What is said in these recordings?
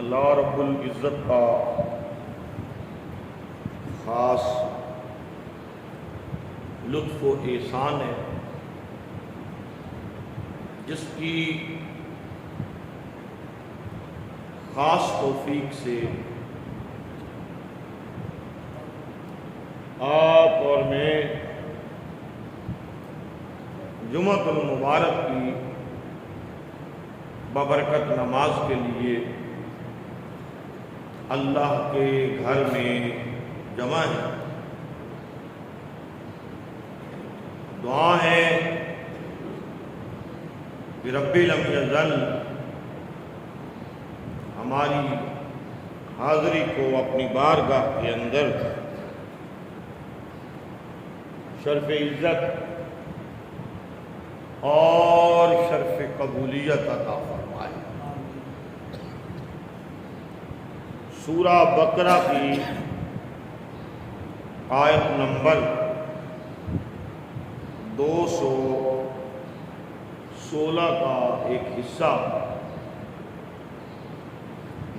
اللہ رب العزت کا خاص لطف و احسان ہے جس کی خاص توفیق سے آپ اور میں جمعۃ المبارک کی بابرکت نماز کے لیے اللہ کے گھر میں جمع ہیں۔ دعا ہے کہ رب لم یزل ہماری حاضری کو اپنی بارگاہ کے اندر شرف عزت اور شرف قبولیت عطا فرمائے۔ سورہ بقرہ کی آیت نمبر 216 کا ایک حصہ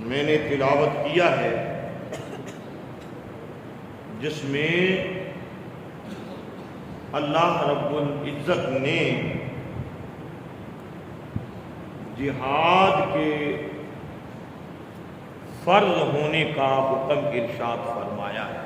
میں نے تلاوت کیا ہے، جس میں اللہ رب العزت نے جہاد کے فرض ہونے کا حکم ارشاد فرمایا ہے۔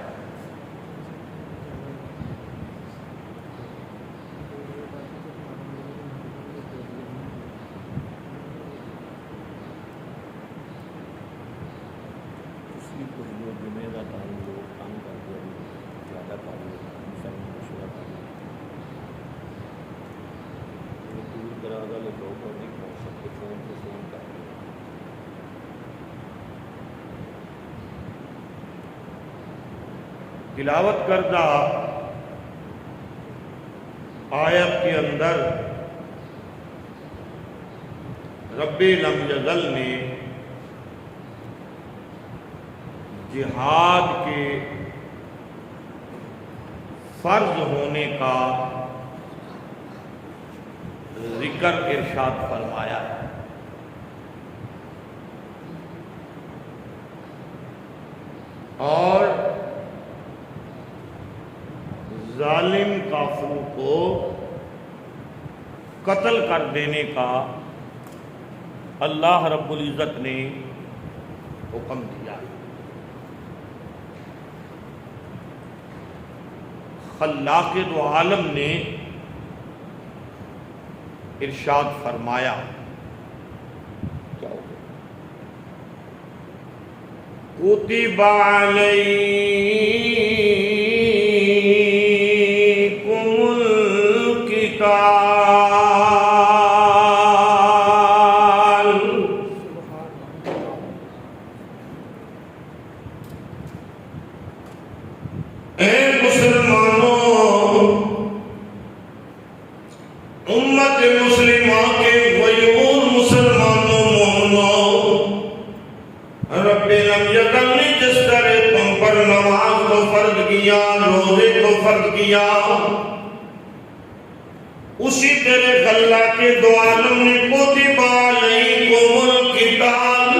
تلاوت کردہ آیت کے اندر رب لم یزل نے جہاد کے فرض ہونے کا ذکر ارشاد فرمایا ہے۔ اور ظالم کافروں کو قتل کر دینے کا اللہ رب العزت نے حکم دیا ہے۔ خلاق دو عالم نے ارشاد فرمایا، کیا ہو گیا؟ کتب اسی طرح اللہ کے دو عالم نے کتب علیکم القتال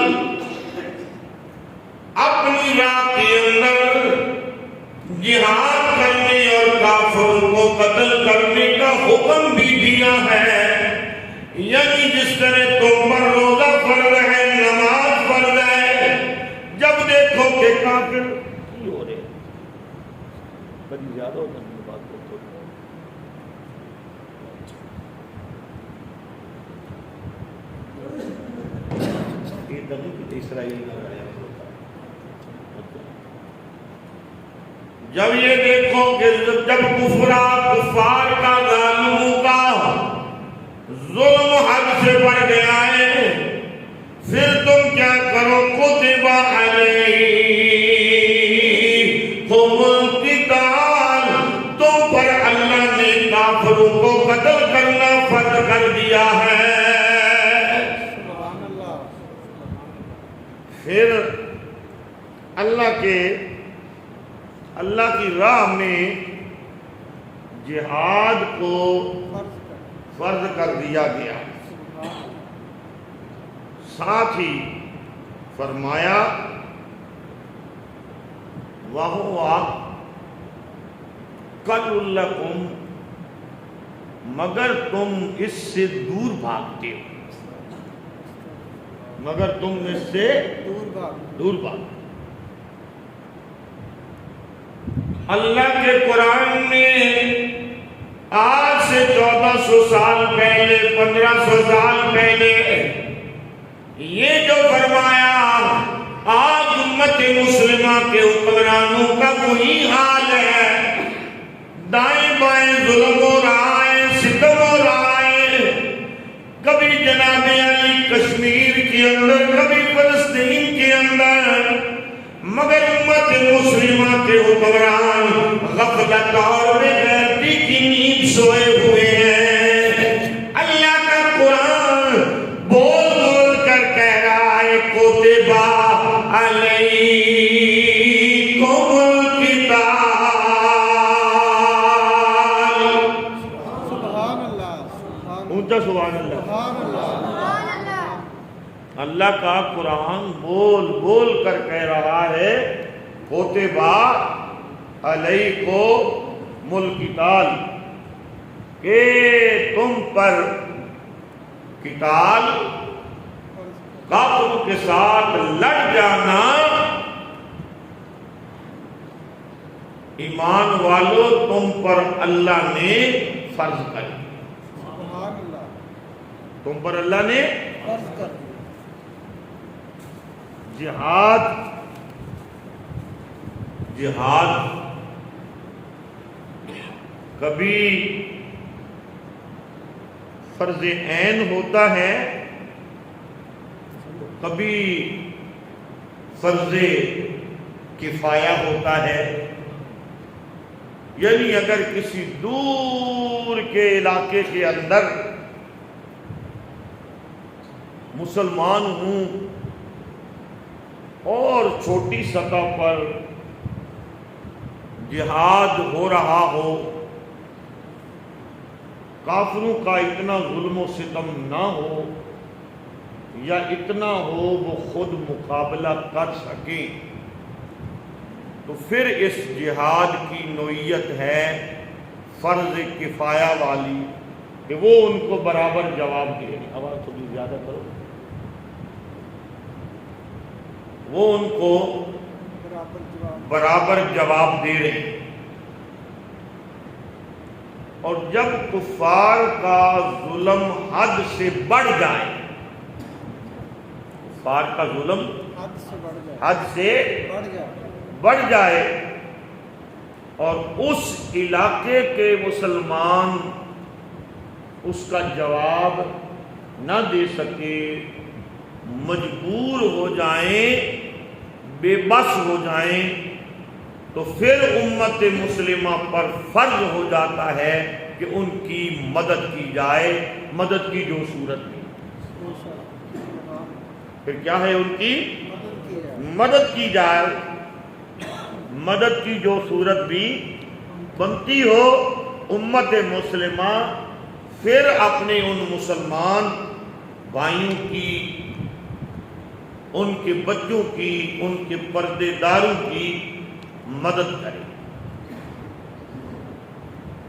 اپنی راہ کے اندر جہاد کرنے اور کافروں کو قتل کرنے کا حکم بھی دیا ہے۔ یعنی جس طرح تم پر روزہ فرض ہے، نماز فرض ہے، جب دیکھو کہ کافر کی ہو رہے بڑی زیادہ ہوتا ہے بات کو جب یہ دیکھو کہ جب کفار کا ظالموں کا ظلم حد سے بڑھ گیا ہے، پھر تم کیا کرو؟ کتب علیکم القتال، تم پر اللہ نے کافروں کو قتل کرنا فرض کر دیا ہے۔ پھر اللہ کی راہ میں جہاد کو فرض کر دیا گیا۔ ساتھ ہی فرمایا وَهُوَ قَلْ لَكُمْ، مگر تم اس سے دور بھاگتے ہو، مگر تم اس سے دور بھاگتے ہو۔ اللہ کے قرآن نے آج سے 1400 سال پہلے، 1500 سال پہلے یہ جو فرمایا، آج امت مسلمہ کے حکمرانوں کا وہی حال ہے، دائیں بائیں ظلم ہو رہا ہے، ستم ہو رہا ہے، کبھی جناب علی کشمیر کے اندر، کبھی فلسطین کے اندر، مگر امت مسلمہ کے حکمران غفلت اور بے غیرتی کی نیند سوئے ہوئے ہیں۔ اللہ کا قرآن بول بول کر کہہ رہا ہے کتب علیکم القتال۔ سبحان اللہ، اونچا سبحان اللہ۔ اللہ کا قرآن بول بول کر کہہ رہا ہے کتب علیکم القتال، کہ تم پر قتال، کافروں کے ساتھ لڑ جانا، ایمان والو تم پر اللہ نے فرض کر دیا، سبحان اللہ، تم پر اللہ نے فرض کر دیا۔ جہاد کبھی فرض عین ہوتا ہے، کبھی فرض کفایہ ہوتا ہے، یعنی اگر کسی دور کے علاقے کے اندر مسلمان ہوں اور چھوٹی سطح پر جہاد ہو رہا ہو، کافروں کا اتنا ظلم و ستم نہ ہو یا اتنا ہو وہ خود مقابلہ کر سکیں، تو پھر اس جہاد کی نوعیت ہے فرض کفایہ والی، کہ وہ ان کو برابر جواب دے۔ آواز تھوڑی زیادہ کرو۔ وہ ان کو برابر جواب دے رہے ہیں، اور جب کفار کا ظلم حد سے بڑھ جائے، کفار کا ظلم حد سے بڑھ جائے اور اس علاقے کے مسلمان اس کا جواب نہ دے سکے، مجبور ہو جائیں، بے بس ہو جائیں، تو پھر امت مسلمہ پر فرض ہو جاتا ہے کہ ان کی مدد کی جائے۔ مدد کی جو صورت نہیں، پھر کیا ہے؟ ان کی مدد کی جائے۔ مدد کی جو صورت بھی بنتی ہو، امت مسلمہ پھر اپنے ان مسلمان بھائیوں کی، ان کے بچوں کی، ان کے پردے داروں کی مدد کرے۔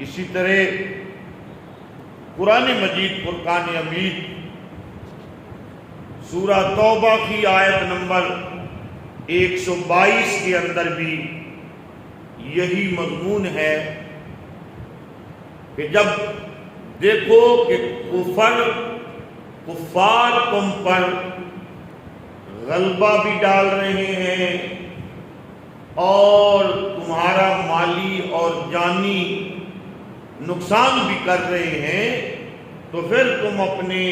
اسی طرح قرآن مجید فرقان حمید سورہ توبہ کی آیت نمبر 122 کے اندر بھی یہی مضمون ہے کہ جب دیکھو کہ کفار تم پر غلبہ بھی ڈال رہے ہیں اور تمہارا مالی اور جانی نقصان بھی کر رہے ہیں، تو پھر تم اپنے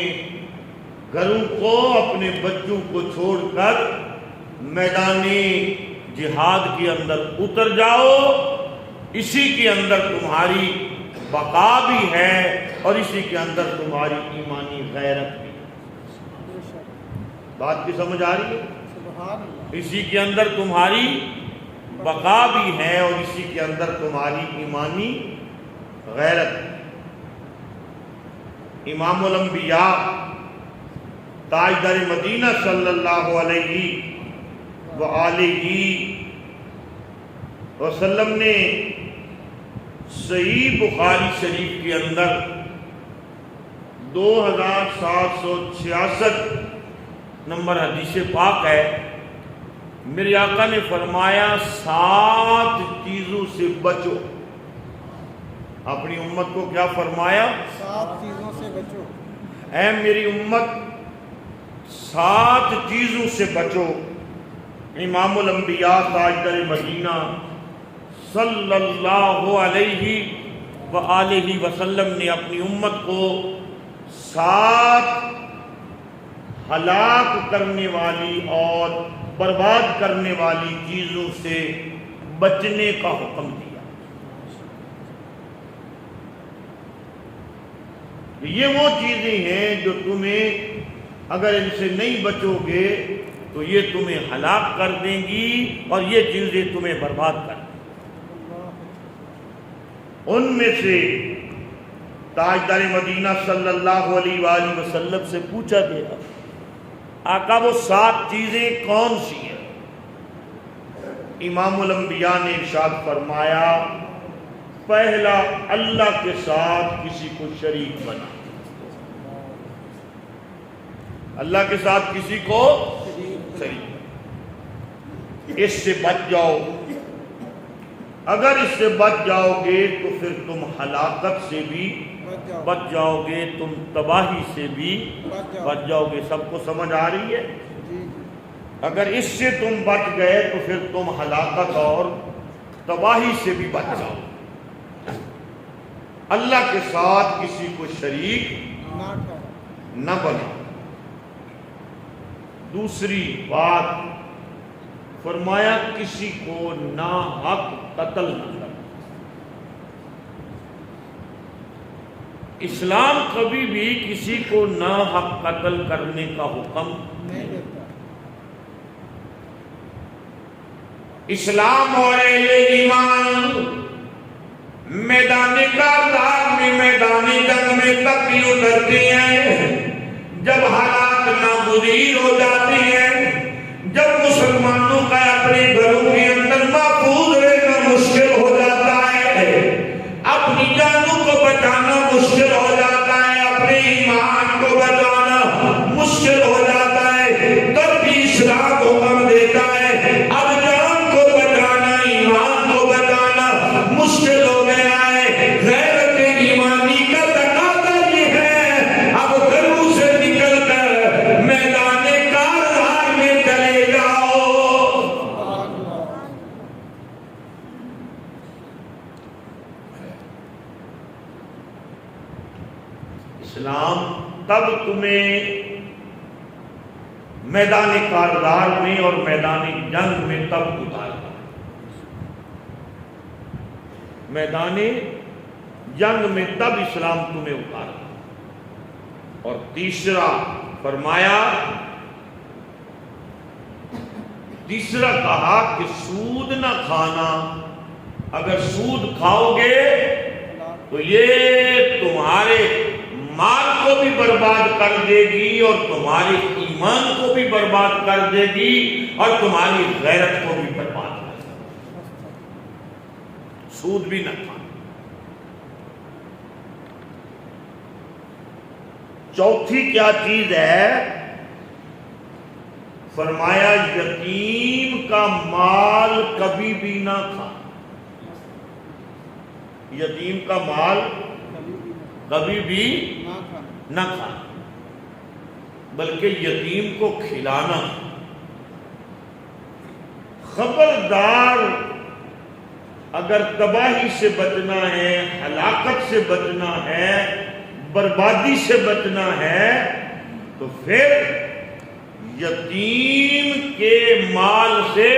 گھروں کو، اپنے بچوں کو چھوڑ کر میدان جہاد کے اندر اتر جاؤ۔ اسی کے اندر تمہاری بقا بھی ہے اور اسی کے اندر تمہاری ایمانی غیرت بھی۔ بات کی سمجھ آ رہی ہے؟ اسی کے اندر تمہاری بقا بھی ہے اور اسی کے اندر تمہاری ایمانی غیرت۔ امام الانبیاء تاجدار مدینہ صلی اللہ علیہ وآلہ وسلم نے صحیح بخاری شریف کے اندر 2766 نمبر حدیث پاک ہے، میرے آقا نے فرمایا 7 چیزوں سے بچو۔ اپنی امت کو کیا فرمایا؟ 7 چیزوں سے بچو۔ اے میری امت 7 چیزوں سے بچو۔ امام الانبیاء تاجدار مدینہ صلی اللہ علیہ وآلہ وسلم نے اپنی امت کو 7 ہلاک کرنے والی اور برباد کرنے والی چیزوں سے بچنے کا حکم دیا۔ یہ وہ چیزیں ہیں جو تمہیں اگر ان سے نہیں بچو گے تو یہ تمہیں ہلاک کر دیں گی اور یہ چیزیں تمہیں برباد کر دیں گی۔ ان میں سے تاجدار مدینہ صلی اللہ علیہ وآلہ وسلم سے پوچھا گیا، آقا وہ 7 چیزیں کون سی ہیں؟ امام الانبیاء نے ارشاد فرمایا، پہلا اللہ کے ساتھ کسی کو شریک بنا۔ اللہ کے ساتھ کسی کو شریک بنا، اس سے بچ جاؤ۔ اگر اس سے بچ جاؤ گے تو پھر تم ہلاکت سے بھی بچ جاؤ گے، تم تباہی سے بھی بچ جاؤ گے۔ سب کو سمجھ آ رہی ہے؟ اگر اس سے تم بچ گئے تو پھر تم ہلاکت اور تباہی سے بھی بچ جاؤ۔ اللہ کے ساتھ کسی کو شریک نہ بناؤ۔ دوسری بات فرمایا، کسی کو ناحق قتل نہ کرو۔ اسلام کبھی بھی کسی کو ناحق قتل کرنے کا حکم نہیں دیتا۔ اسلام اور اہل ایمان میدان کردار میں، میدان جنگ میں تب بھی اترتے ہیں جب حالات ناگزیر ہو جاتے ہیں، جب مسلمانوں کا اپنے گھروں کے اندر محفوظ رہنا مشکل ہو جاتا ہے، اپنی جانوں کو بچانا مشکل ہو جاتا ہے، اپنے ایمان کو بچانا مشکل ہو جاتا ہے، تب بھی اسلام حکم دیتا ہے اب جان کو بچانا، ایمان کو بچانا مشکل ہو گیا ہے۔ غیرت ایمانی کا تقاضا یہ ہے اب گھروں سے نکل کر میدان کارزار میں چلے جاؤ۔ اسلام تب تمہیں میدان کارزار میں اور میدان جنگ میں تب اتارتا ہے، میدان جنگ میں تب اسلام تمہیں اتارتا ہے۔ اور تیسرا فرمایا، تیسرا کہا کہ سود نہ کھانا۔ اگر سود کھاؤ گے تو یہ تمہارے مال کو بھی برباد کر دے گی اور تمہارے ایمان کو بھی برباد کر دے گی اور تمہاری غیرت کو بھی برباد کر دے گی۔ سود بھی نہ کھانا۔ چوتھی کیا چیز ہے؟ فرمایا یتیم کا مال کبھی بھی نہ کھانا۔ یتیم کا مال کبھی بھی نہ کھانا، بلکہ یتیم کو کھلانا۔ خبردار، اگر تباہی سے بچنا ہے، ہلاکت سے بچنا ہے، بربادی سے بچنا ہے تو پھر یتیم کے مال سے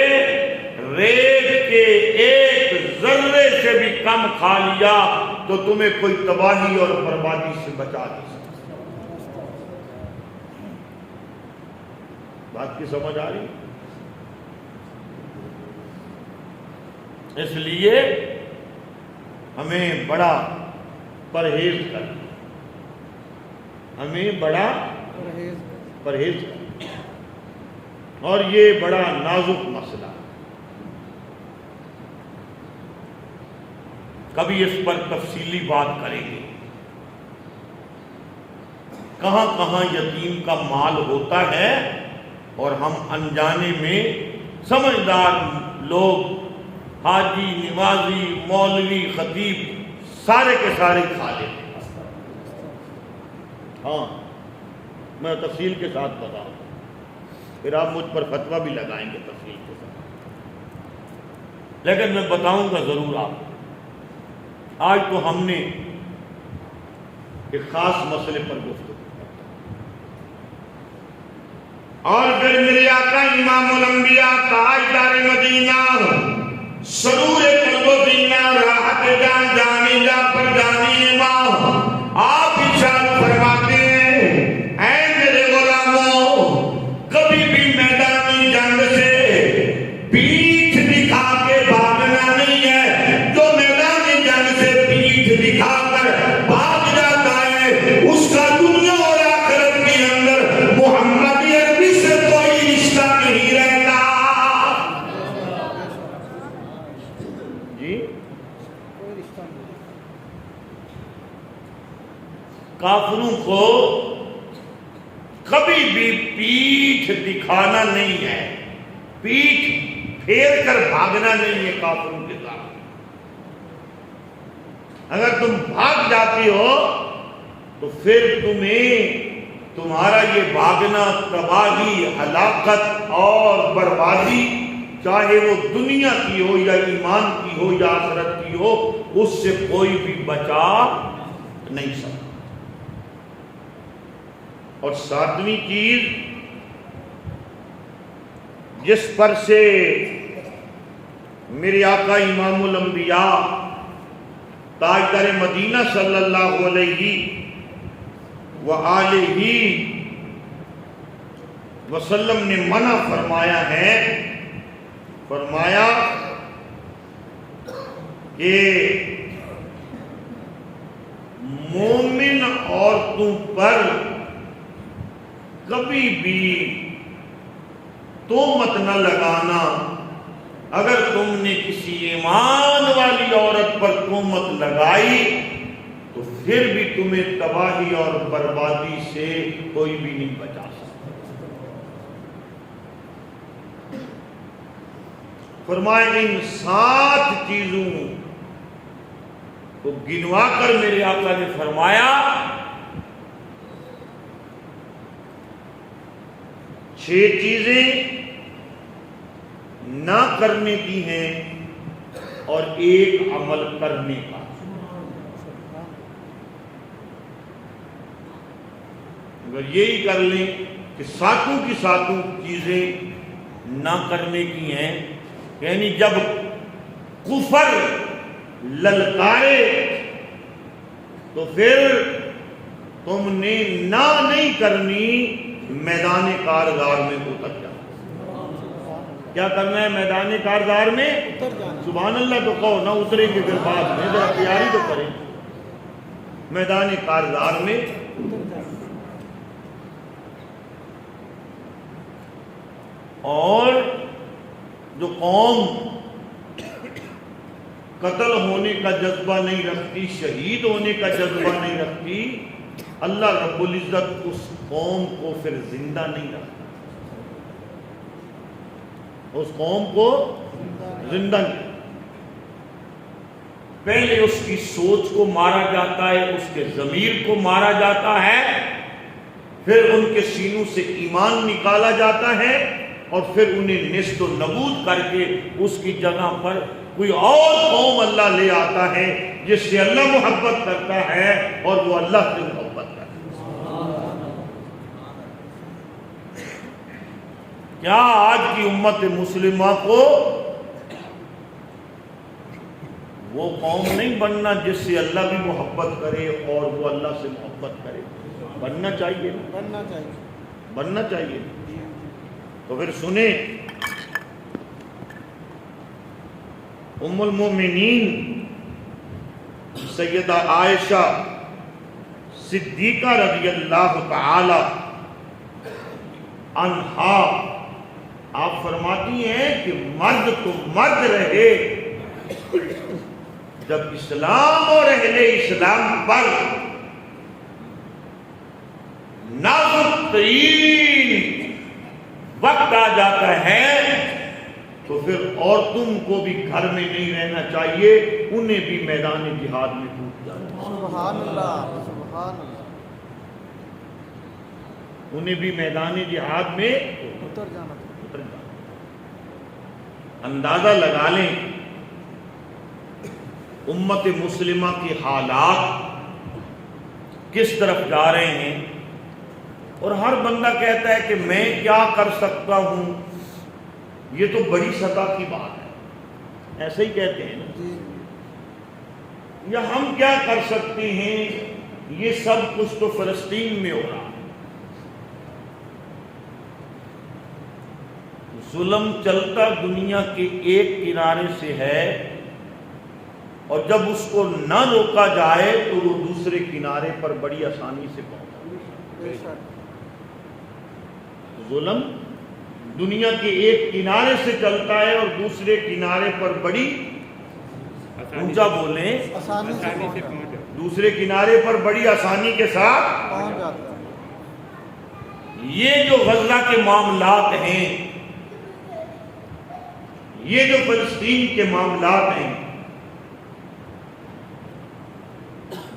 ریت کے ایک ذرے سے بھی کم کھا لیا تو تمہیں کوئی تباہی اور بربادی سے بچا نہیں سکتا۔ بات کی سمجھ آ رہی؟ اس لیے ہمیں بڑا پرہیز کرنا، ہمیں بڑا پرہیز کریں، اور یہ بڑا نازک مسئلہ ہے، کبھی اس پر تفصیلی بات کریں گے۔ کہاں کہاں یتیم کا مال ہوتا ہے اور ہم انجانے میں سمجھدار لوگ، حاجی، نمازی، مولوی، خطیب، سارے کے سارے کھا لیتے ہیں۔ ہاں، میں تفصیل کے ساتھ بتاؤں، پھر آپ مجھ پر فتویٰ بھی لگائیں گے تفصیل کے ساتھ، لیکن میں بتاؤں گا ضرور آپ کو۔ آج تو ہم نے ایک خاص مسئلے پر گفتگو، اور پھر میرے آقا امام الانبیاء تاجدار مدینہ سرور قلب و دینہ راحت جان جانی جا پر جانی امام، آپ ارشاد فرماتے ہیں، اے میرے غلاموں، کبھی بھی میدانی جنگ سے پیٹھ دکھا کے بھاگنا نہیں ہے۔ جو میدانی جنگ سے پیٹھ دکھا کر بھاگ جاتا ہے، اس کا دنیا اور آخرت کے اندر محمدی عربی سے کوئی رشتہ نہیں رہتا۔ جی، کوئی رشتہ نہیں۔ کافروں کو کبھی بھی پیٹھ دکھانا نہیں ہے، پیٹھ پھیر کر بھاگنا نہیں ہے کافروں کے ساتھ۔ اگر تم بھاگ جاتی ہو تو پھر تمہارا یہ بھاگنا تباہی، ہلاکت اور بربادی، چاہے وہ دنیا کی ہو یا ایمان کی ہو یا آخرت کی ہو، اس سے کوئی بھی بچا نہیں سکتا۔ اور ساتویں چیز جس پر سے میرے آقا امام الانبیاء تاجدار مدینہ صلی اللہ علیہ وآلہ وسلم نے منع فرمایا ہے، فرمایا کہ مومن عورتوں پر کبھی بھی تہمت نہ لگانا۔ اگر تم نے کسی ایمان والی عورت پر تہمت لگائی تو پھر بھی تمہیں تباہی اور بربادی سے کوئی بھی نہیں بچا سکتا۔ فرمایا ان 7 چیزوں کو گنوا کر میرے آقا نے فرمایا 6 چیزیں نہ کرنے کی ہیں اور 1 عمل کرنے کا۔ اگر یہی کر لیں کہ 7 کی 7 چیزیں نہ کرنے کی ہیں، یعنی جب کفر للکارے تو پھر تم نے نہ نہیں کرنی، میدان کارزار میں اتر جانا۔ کیا کرنا ہے میدان کارزار میں؟ اتر جانا۔ سبحان اللہ تو کہو، نہ اترے گے پھر بعد میں، ذرا تیاری تو کریں۔ میدان کارزار میں اتر جانا۔ اور جو قوم قتل ہونے کا جذبہ نہیں رکھتی، شہید ہونے کا جذبہ نہیں رکھتی، اللہ رب العزت اس قوم کو پھر زندہ نہیں رکھتا، اس قوم کو زندہ نہیں۔ پہلے اس کی سوچ کو مارا جاتا ہے، اس کے ضمیر کو مارا جاتا ہے، پھر ان کے سینوں سے ایمان نکالا جاتا ہے، اور پھر انہیں نیست و نبود کر کے اس کی جگہ پر کوئی اور قوم اللہ لے آتا ہے جس سے اللہ محبت کرتا ہے اور وہ اللہ سے محبت کرتا ہے۔ کیا آج کی امت مسلمہ کو وہ قوم نہیں بننا جس سے اللہ بھی محبت کرے اور وہ اللہ سے محبت کرے؟ بننا چاہیے، بننا چاہیے، بننا چاہیے۔ تو پھر سنیں، ام المومنین سیدہ عائشہ صدیقہ رضی اللہ تعالی انہا، آپ فرماتی ہیں کہ مرد تو مرد رہے جب اسلام اور اہل اسلام پر نازک ترین وقت آ جاتا ہے تو پھر عورتوں کو بھی گھر میں نہیں رہنا چاہیے، انہیں بھی میدان جہاد میں ڈوب جانا چاہیے، سبحان اللہ، سبحان اللہ، انہیں بھی میدان جہاد میں اتر جانا، اتر جانا۔ اندازہ لگا لیں امت مسلمہ کے حالات کس طرف جا رہے ہیں، اور ہر بندہ کہتا ہے کہ میں کیا کر سکتا ہوں، یہ تو بڑی سطح کی بات ہے، ایسے ہی کہتے ہیں نا، جی یا ہم کیا کر سکتے ہیں، یہ سب کچھ تو فلسطین میں ہو رہا ہے۔ ظلم چلتا دنیا کے ایک کنارے سے ہے، اور جب اس کو نہ روکا جائے تو وہ دوسرے کنارے پر بڑی آسانی سے پہنچتا بے شک، ہے۔ ظلم دنیا کے ایک کنارے سے چلتا ہے اور دوسرے کنارے پر بڑی، اونچا بولیں، آسانی سے پہنچ جاتا ہے، دوسرے کنارے پر بڑی آسانی کے ساتھ۔ پہنچ جاتا ہے۔ یہ جو غزہ کے معاملات ہیں، یہ جو فلسطین کے معاملات ہیں،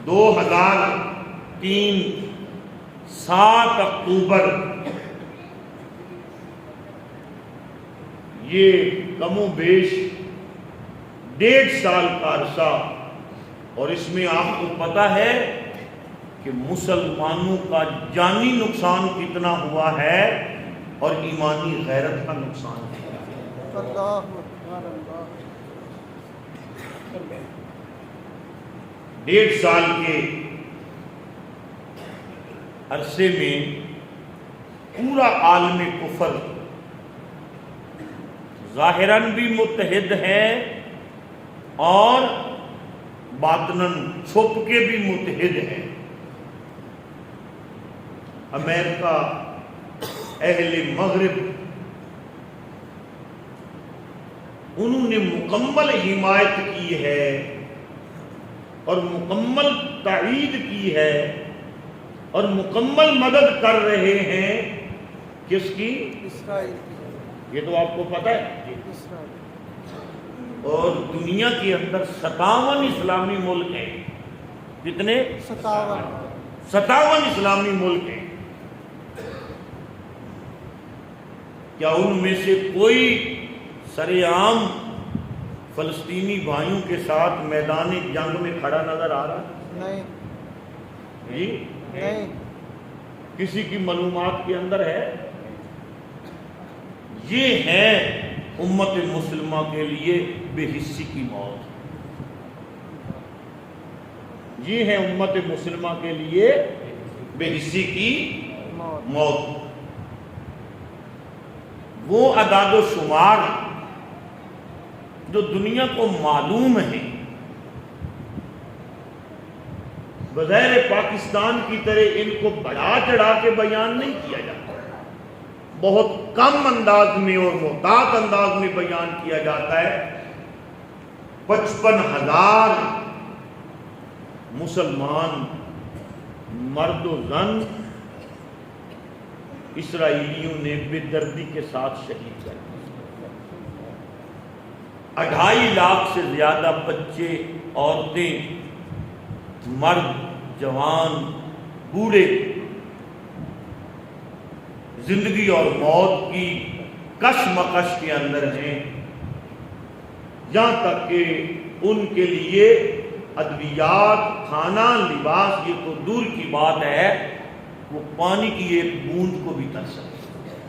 2003 7 اکتوبر، یہ کم و بیش 1.5 سال کا عرصہ، اور اس میں آپ کو پتہ ہے کہ مسلمانوں کا جانی نقصان کتنا ہوا ہے اور ایمانی غیرت کا نقصان کتنا ہے۔ اللہ اکبر، اللہ 1.5 سال کے عرصے میں پورا عالم کفر ظاہراً بھی متحد ہے اور باطناً چھپ کے بھی متحد ہے۔ امریکہ، اہل مغرب، انہوں نے مکمل حمایت کی ہے اور مکمل تائید کی ہے اور مکمل مدد کر رہے ہیں، کس کی؟ اسرائیل کی، یہ تو آپ کو پتہ ہے۔ اسرائیل، اور دنیا کے اندر 57 اسلامی ملک ہیں۔ کتنے؟ 57 اسلامی ملک ہیں۔ کیا ان میں سے کوئی سر عام فلسطینی بھائیوں کے ساتھ میدان جنگ میں کھڑا نظر آ رہا ہے؟ نہیں جی نہیں، کسی کی معلومات کے اندر ہے؟ یہ ہے امت مسلمہ کے لیے بے حسی کی موت، یہ ہے امت مسلمہ کے لیے بے حسی کی موت۔ وہ اعداد و شمار جو دنیا کو معلوم ہے، بظاہر پاکستان کی طرح ان کو بڑھا چڑھا کے بیان نہیں کیا جاتا، بہت کم انداز میں اور محتاط انداز میں بیان کیا جاتا ہے۔ 55,000 مسلمان مرد و زن اسرائیلیوں نے بے دردی کے ساتھ شہید کر دیا۔ 2.5 لاکھ سے زیادہ بچے، عورتیں، مرد، جوان، بوڑھے زندگی اور موت کی کشمکش کے اندر ہیں، یہاں تک کہ ان کے لیے ادویات، کھانا، لباس، یہ تو دور کی بات ہے، وہ پانی کی ایک بوند کو بھی ترس سکتے ہیں۔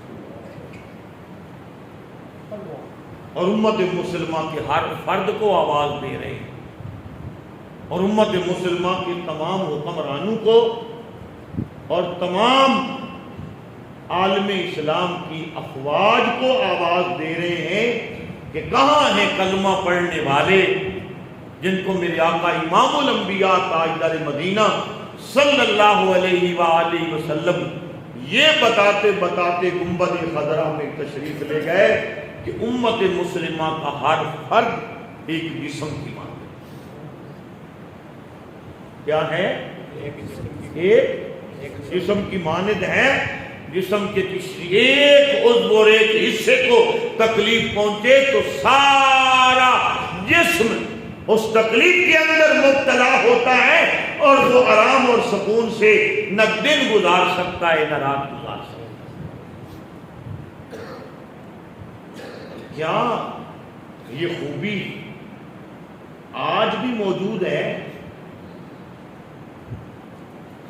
اور امت مسلمہ کے ہر فرد کو آواز دے رہے ہیں، اور امت مسلمہ کے تمام حکمرانوں کو اور تمام عالم اسلام کی افواج کو آواز دے رہے ہیں کہ کہاں ہیں کلمہ پڑھنے والے جن کو میرے آقا امام الانبیاء تاجدار مدینہ صلی اللہ علیہ وآلہ وسلم یہ بتاتے بتاتے گنبد خضرا میں تشریف لے گئے کہ امت مسلمہ کا ہر فرد ایک جسم کی مانند کیا ہے؟ ایک جسم کی مانند ہے. جسم کے کسی ایک عضو اور ایک حصے کو تکلیف پہنچے تو سارا جسم اس تکلیف کے اندر مبتلا ہوتا ہے اور وہ آرام اور سکون سے نہ دن گزار سکتا ہے نہ رات گزار سکتا ہے. کیا یہ خوبی آج بھی موجود ہے؟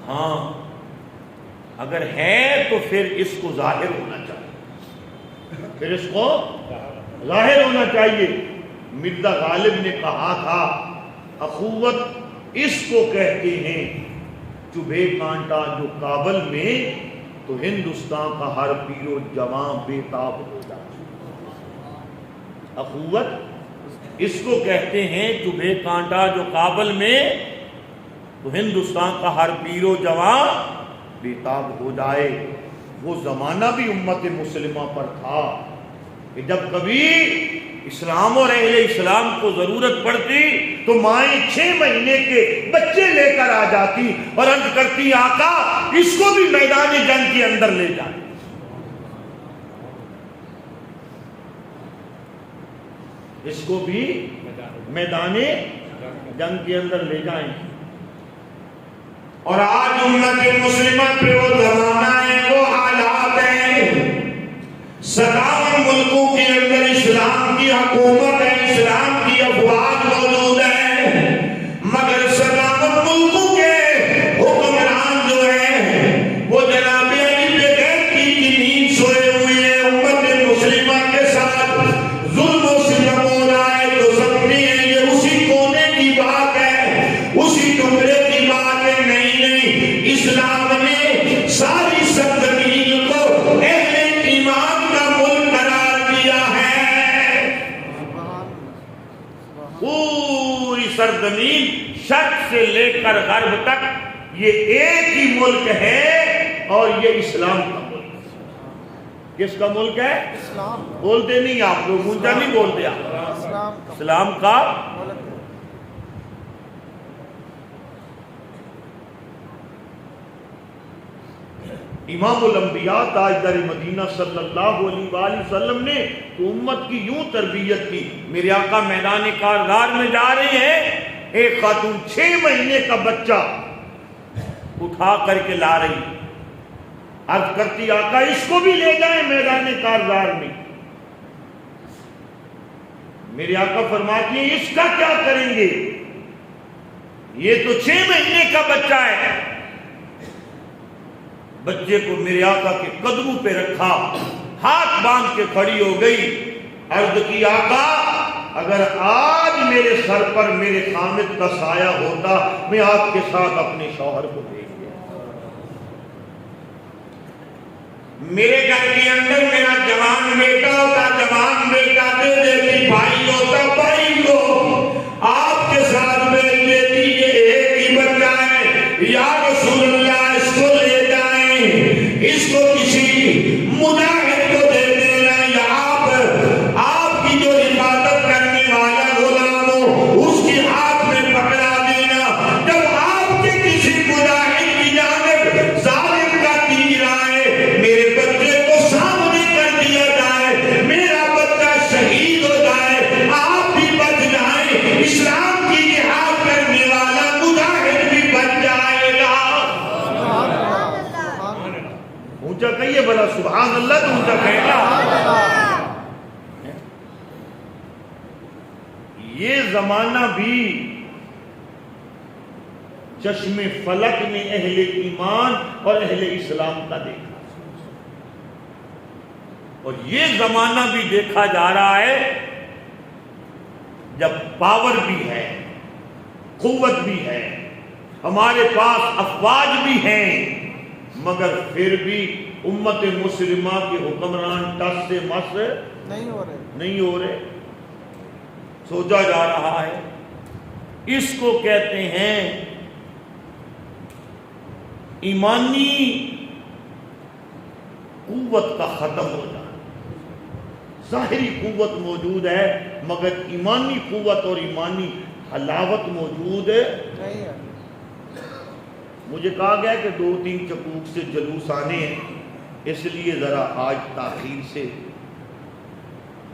ہاں، اگر ہے تو پھر اس کو ظاہر ہونا چاہیے، پھر اس کو ظاہر ہونا چاہیے. مرزا غالب نے کہا تھا اخوت اس کو کہتے ہیں چبھے کانٹا جو کابل میں تو ہندوستان کا ہر پیر و جوان بے تاب ہو جائے. اخوت اس کو کہتے ہیں چبھے کانٹا جو کابل میں تو ہندوستان کا ہر پیر و جوان بے تاب ہو جائے. وہ زمانہ بھی امت مسلمہ پر تھا کہ جب کبھی اسلام اور اہل اسلام کو ضرورت پڑتی تو مائیں 6 مہینے کے بچے لے کر آ جاتی اور عرض کرتی آقا اس کو بھی میدان جنگ کے اندر لے جائیں. اس کو بھی میدان جنگ کے اندر لے جائیں. اور آج امت مسلمہ پہ وہ زمانہ ہے، وہ حالات ہیں. 57 ملکوں کے اندر اسلام کی حکومت ہے، اسلام کی افواج موجود ہے، مگر 57 ملکوں کے حکمران جو ہیں وہ جناب علی بیگیرتی کی نیند سوئے ہوئے ہیں. امت مسلمہ کے ساتھ ظلم و ستم ہو رہا ہے تو سمجھے ہیں یہ اسی کونے کی بات ہے، اسی ٹکڑے کی بات ہے. نہیں، اسلام نے ساری سرزمین کو اہل ایمان کا ملک قرار دیا ہے. پوری سرزمین شرق سے لے کر غرب تک یہ ایک ہی ملک ہے اور یہ اسلام کا ملک ہے. کس کا ملک ہے؟ اسلام. بولتے نہیں آپ لوگ، اونچا نہیں بولتے آپ. اسلام کا امام الانبیاء تاجدار مدینہ صلی اللہ علیہ وآلہ وسلم نے تو امت کی یوں تربیت کی. میرے آقا میدان کارزار میں جا رہے ہیں، ایک خاتون 6 مہینے کا بچہ اٹھا کر کے لا رہی، عرض کرتی آقا اس کو بھی لے جائیں میدان کارزار میں. میرے آقا فرماتی ہیں اس کا کیا کریں گے، یہ تو 6 مہینے کا بچہ ہے. بچے کو میرے آقا کے قدموں پہ رکھا، ہاتھ باندھ کے کھڑی ہو گئی، عرض کی آقا اگر آج میرے سر پر میرے خامد کا سایہ ہوتا میں آپ کے ساتھ اپنے شوہر کو بھیج دیا. میرے گھر کے اندر میرا جوان بیٹا ہوتا، جوان بیٹا دے دیتی، بھائی ہوتا بھائی کو آپ کے ساتھ بھیج دیتی. یہ ایک ہی بچہ ہے، یا رسول اللہ اس کو لے جائیں، اس کو کسی مجاہد کو دے دینا، یا آپ کی جو حفاظت کرنے والا غلام ہو اس کے ہاتھ میں پکڑا دینا. جب آپ کے کسی مجاہد کی جانب ظالم کا تیر آئے میرے بچے کو سامنے کر دیا جائے، میرا بچہ شہید ہو جائے، آپ بھی بچ جائیں، اسلام کی جہاد کرنے والا مجاہد بھی بچ جائے گا. اونچا کہیے بلا سبحان اللہ. تو اونچا کہنا. یہ زمانہ بھی چشم فلک نے اہل ایمان اور اہل اسلام کا دیکھا، اور یہ زمانہ بھی دیکھا جا رہا ہے جب پاور بھی ہے، قوت بھی ہے، ہمارے پاس افواج بھی ہیں، مگر پھر بھی امت مسلمہ کے حکمران ٹس سے مس نہیں ہو رہے. سوچا جا رہا ہے. اس کو کہتے ہیں ایمانی قوت کا ختم ہو جانا. ظاہری قوت موجود ہے مگر ایمانی قوت اور ایمانی حلاوت موجود نہیں ہے. مجھے کہا گیا کہ 2-3 چکوک سے جلوس آنے ہیں، اس لیے ذرا آج تاخیر سے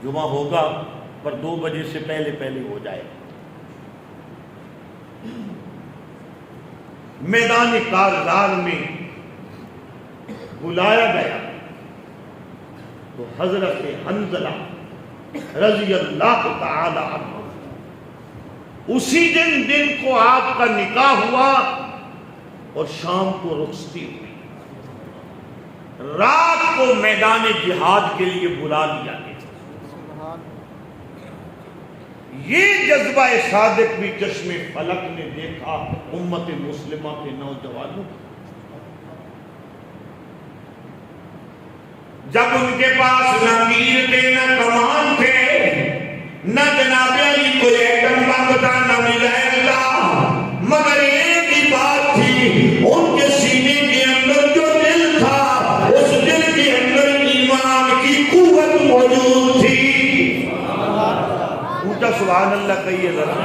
جمعہ ہوگا، پر 2 بجے سے پہلے ہو جائے. میدان کارزار میں بلایا گیا تو حضرت حنظلہ رضی اللہ تعالی عنہ اسی دن کو آپ کا نکاح ہوا اور شام کو رخصتی ہوئی. رات کو میدان جہاد کے لیے بلا لیا گیا. یہ جذبہ صادق بھی چشم فلک نے دیکھا امت مسلمہ کے نوجوانوں. جب ان کے پاس نہ تیر تھے نہ کمان تھے نہ جناب علی کوئی ایٹم بم تھا نہ میزائل تھا، مگر ایک ہی بات تھی، ان کے سینے کے اندر جو دل تھا اس دل کے اندر ایمان کی قوت موجود تھی. اونچا سبحان اللہ کہیے ذرا.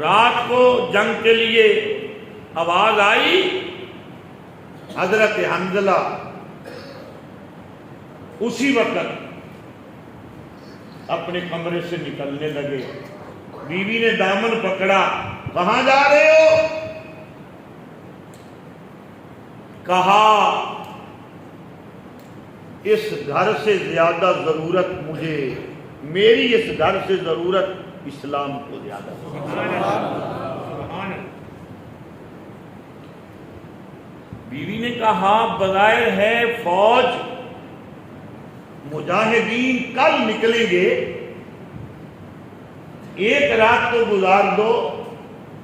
رات کو جنگ کے لیے آواز آئی، حضرت حنظلہ اسی وقت اپنے کمرے سے نکلنے لگے. بیوی نے دامن پکڑا، کہاں جا رہے ہو؟ کہا اس گھر سے زیادہ ضرورت مجھے، میری اس گھر سے ضرورت اسلام کو زیادہ. بیوی نے کہا بظاہر ہے فوج مجاہدین کل نکلیں گے، ایک رات تو گزار دو.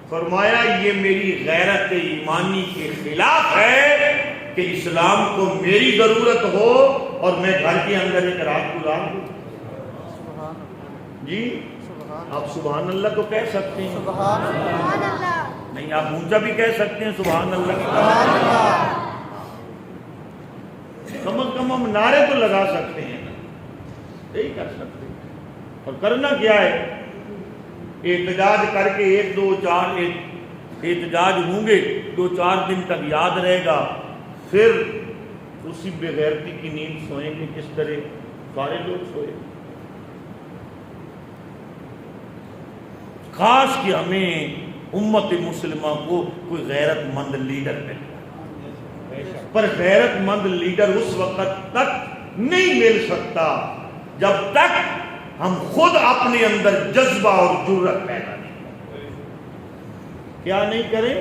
فرمایا یہ میری غیرت ایمانی کے خلاف ہے کہ اسلام کو میری ضرورت ہو اور میں گھر کے اندر ایک رات گزار دوں. جی آپ سبحان اللہ تو کہہ سکتے ہیں، سبحان اللہ. نہیں آپ اونچا بھی کہہ سکتے ہیں سبحان اللہ. کم از کم ہم نعرے تو لگا سکتے ہیں، یہی کر سکتے ہیں. اور کرنا کیا ہے؟ احتجاج کر کے 1-2-4 احتجاج ہوں گے، 2-4 دن تک یاد رہے گا، پھر اسی بے غیرتی کی نیند سوئیں گے کس طرح سارے لوگ سوئے. خاص کہ ہمیں امت مسلمہ کو کوئی غیرت مند لیڈر ملے، پر غیرت مند لیڈر اس وقت تک نہیں مل سکتا جب تک ہم خود اپنے اندر جذبہ اور جرأت پیدا نہیں کریں. کیا نہیں کریں؟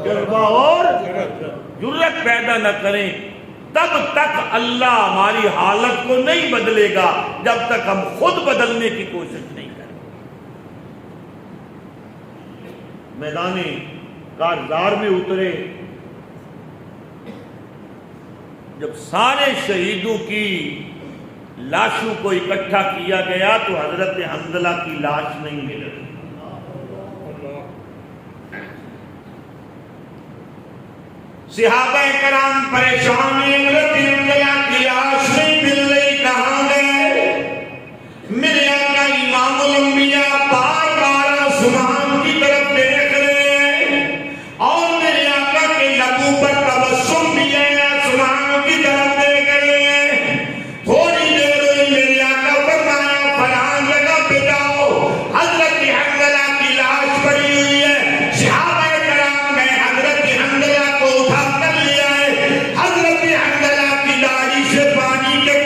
جذبہ اور جرأت پیدا نہ کریں. تب تک اللہ ہماری حالت کو نہیں بدلے گا جب تک ہم خود بدلنے کی کوشش نہیں کریں. میدان کارزار میں اترے، جب سارے شہیدوں کی لاشوں کو اکٹھا کیا گیا تو حضرت حنظلہ کی لاش نہیں مل رہی. صحابہ کرام پریشان ہیں، حضرت حنظلہ کی لاش نہیں مل رہی، کہاں گئے؟ میرے آقا امام الانبیاء بار بار آسمان کی طرف دیکھ رہے ہیں اور میرے آقا کے لبوں پر تبسم بھی ہے، آسمان کی طرف دیکھ رہے ہیں. تھوڑی دیر ہوئی، میرے آقا فرمایا فلان جگہ پہ جاؤ، حضرت حنظلہ کی لاش پڑی ہوئی ہے. صحابہ کرام گئے، حضرت حنظلہ کو اٹھا کر لے آئے. حضرت حنظلہ کی داڑھی سے پانی کے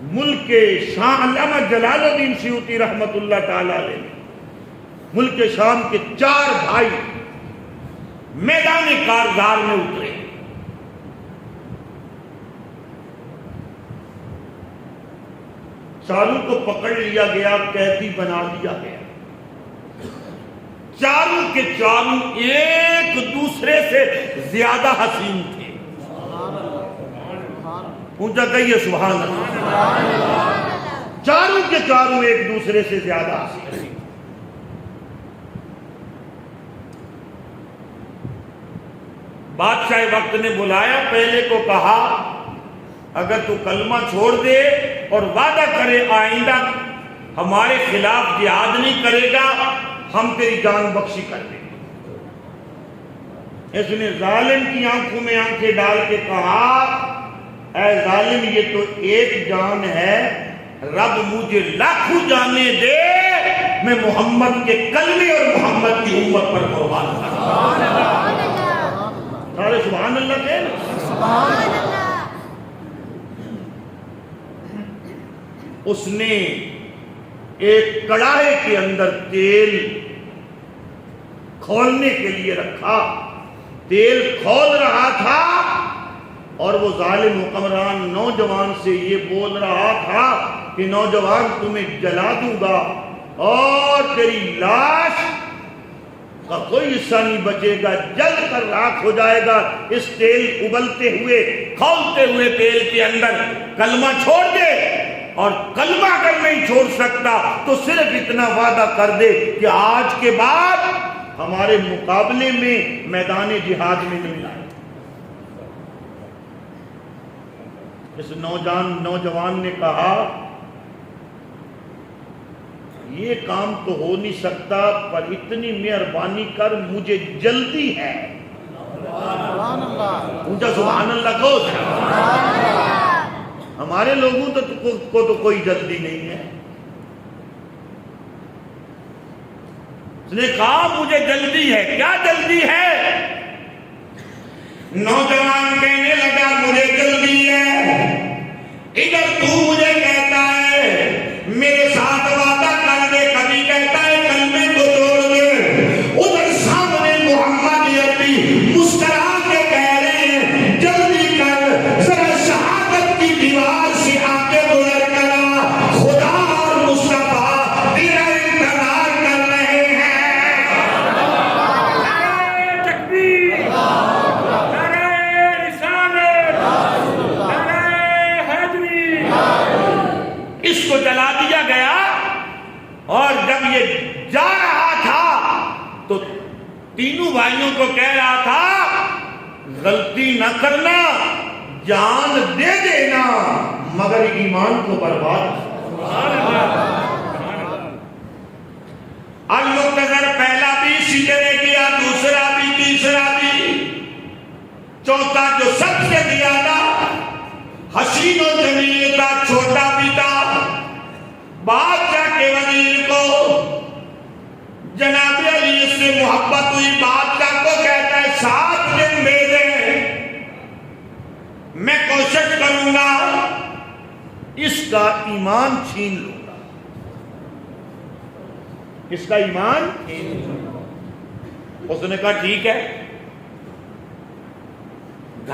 ملک شام علامہ جلال الدین سیوطی رحمت اللہ تعالی علیہ ملک شام کے 4 بھائی میدان کارزار میں اترے. چاروں کو پکڑ لیا گیا, قیدی بنا دیا گیا. چاروں کے چاروں ایک دوسرے سے زیادہ حسین تھے. اونچا کہیے سبحان اللہ. چاروں کے چاروں ایک دوسرے سے زیادہ حسین تھے. بادشاہ وقت نے بلایا, پہلے کو کہا اگر تو کلمہ چھوڑ دے اور وعدہ کرے آئندہ ہمارے خلاف جہاد نہیں کرے گا, ہم تیری جان بخشی کر دیں گے. اس نے ظالم کی آنکھوں میں آنکھیں ڈال کے کہا اے ظالم, یہ تو ایک جان ہے, رب مجھے لاکھوں جانیں دے, میں محمد کے کلمے اور محمد کی امت پر قربان کروں. سارے سبحان اللہ کہیں نا. سبحان اللہ. اس نے ایک کڑاہے کے اندر تیل کھولنے کے لیے رکھا. تیل کھول رہا تھا اور وہ ظالم حکمران نوجوان سے یہ بول رہا تھا کہ نوجوان تمہیں جلا دوں گا اور تیری لاش کا کوئی حصہ نہیں بچے گا, جل کر راکھ ہو جائے گا. اس تیل ابلتے ہوئے کھولتے ہوئے تیل کے اندر کلمہ چھوڑ دے, اور کلمہ اگر نہیں چھوڑ سکتا تو صرف اتنا وعدہ کر دے کہ آج کے بعد ہمارے مقابلے میں میدان جہاد میں نہیں آئے. اس نوجوان نے کہا یہ کام تو ہو نہیں سکتا, پر اتنی مہربانی کر, مجھے جلدی ہے. سبحان اللہ. اونچا سبحان اللہ کو. ہمارے لوگوں کو تو کوئی جلدی نہیں ہے. اس نے کہا مجھے جلدی ہے. کیا جلدی ہے؟ نوجوان کہنے لگا مجھے جلدی ہے, ادھر تو مجھے کہتا ہے میرے ساتھ وعدہ کر دے, کبھی کہتا ہے کلمے کو توڑ دے, ادھر سامنے محمد عربی مسکرا کے کہہ رہے ہیں جلدی کر, ذرا شہادت کی دیوار سے آگے گزر کرا, خدا اور مصطفیٰ تیرا انتظار کر رہے ہیں. نعرہ تکبیر, نعرہ رسالت, نعرہ حیدری. اس کو جلا دیا گیا, اور جب یہ جا رہا تھا تو تینوں بھائیوں کو کہہ رہا تھا غلطی نہ کرنا, جان دے دینا, مگر ایمان کو برباد. المختصر پہلا بھی اسی طرح کیا, دوسرا بھی, تیسرا بھی, چوتھا جو سب سے زیادہ حسین و جمیل تھا, چھوٹا بھی تھا. بادشاہ کے وزیر کو جناب علی سے محبت ہوئی, بادشاہ کو کہتا ہے 7 دن دے دیں, میں کوشش کروں گا اس کا ایمان چھین لوں گا. اس کا ایمان اس نے کہا ٹھیک ہے,